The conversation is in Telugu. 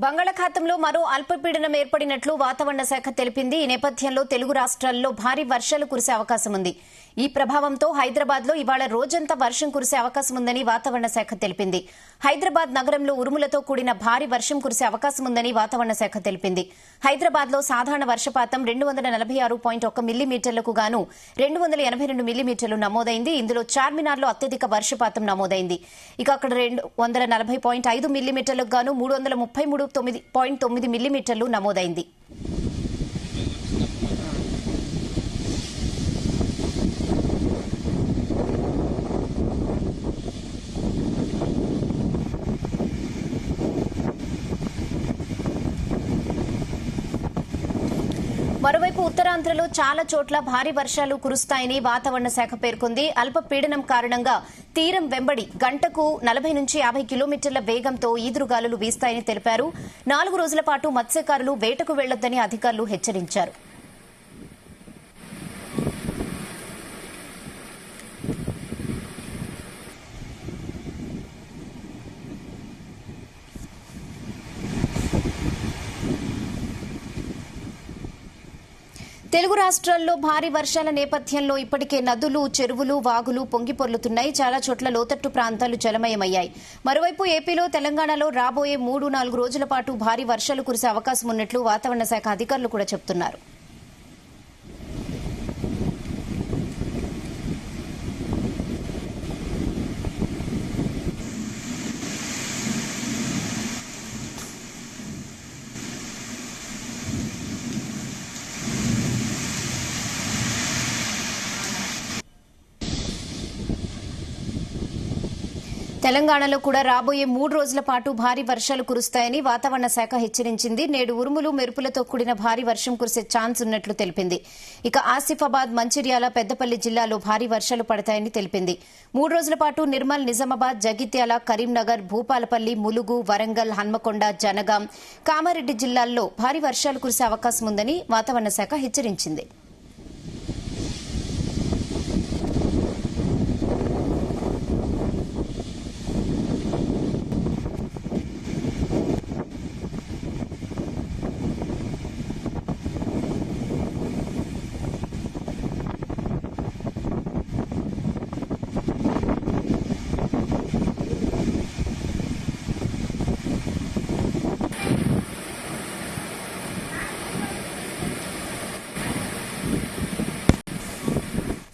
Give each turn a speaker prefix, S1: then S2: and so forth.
S1: బంగాళాఖాతంలో మరో అల్పపీడనం ఏర్పడినట్లు వాతావరణ శాఖ తెలిపింది. ఈ నేపథ్యంలో తెలుగు రాష్ట్రాల్లో భారీ వర్షాలు కురిసే అవకాశం ఉంది. ఈ ప్రభావంతో హైదరాబాద్ లో ఇవాళ రోజంతా వర్షం కురిసే అవకాశం ఉందని వాతావరణ శాఖ తెలిపింది. హైదరాబాద్ నగరంలో ఉరుములతో కూడిన భారీ వర్షం కురిసే అవకాశం ఉందని వాతావరణ శాఖ తెలిపింది. హైదరాబాద్ లో సాధారణ వర్షపాతం 246.1 మిల్లీమీటర్లకు గాను 282 మిల్లీమీటర్లు నమోదైంది. ఇందులో చార్మినార్లో అత్యధిక వర్షపాతం నమోదైంది. ఇక అక్కడ 240.5 మిల్లీమీటర్లకు గాను 333.9 మిల్లీమీటర్లు నమోదైంది. మరోవైపు ఉత్తరాంధ్రలో చాలా చోట్ల భారీ వర్షాలు కురుస్తాయని వాతావరణ శాఖ పేర్కొంది. అల్పపీడనం కారణంగా తీరం వెంబడి గంటకు 40 నుంచి 50 కిలోమీటర్ల వేగంతో ఈదురుగాలులు వీస్తాయని తెలిపారు. 4 రోజుల పాటు మత్స్యకారులు వేటకు వెళ్లొద్దని అధికారులు హెచ్చరించారు. తెలుగు రాష్ట్రాల్లో భారీ వర్షాల నేపథ్యంలో ఇప్పటికే నదులు, చెరువులు, వాగులు పొంగిపొర్లుతున్నాయి. చాలా చోట్ల లోతట్టు ప్రాంతాలు జలమయమయ్యాయి. మరోవైపు ఏపీలో, తెలంగాణలో రాబోయే 3-4 రోజుల పాటు భారీ వర్షాలు కురిసే అవకాశం ఉన్నట్లు వాతావరణ శాఖ అధికారులు కూడా చెబుతున్నారు. తెలంగాణలో కూడా రాబోయే 3 రోజుల పాటు భారీ వర్షాలు కురుస్తాయని వాతావరణ శాఖ హెచ్చరించింది. నేడు ఉరుములు, మెరుపులతో కూడిన భారీ వర్షం కురిసే ఛాన్స్ ఉన్నట్లు తెలిపింది. ఇక ఆసిఫాబాద్, మంచిర్యాల, పెద్దపల్లి జిల్లాలో భారీ వర్షాలు పడతాయని తెలిపింది. 3 రోజుల పాటు నిర్మల్, నిజామాబాద్, జగిత్యాల, కరీంనగర్, భూపాలపల్లి, ములుగు, వరంగల్, హన్మకొండ, జనగాం, కామారెడ్డి జిల్లాల్లో భారీ వర్షాలు కురిసే అవకాశం ఉందని వాతావరణ శాఖ హెచ్చరించింది.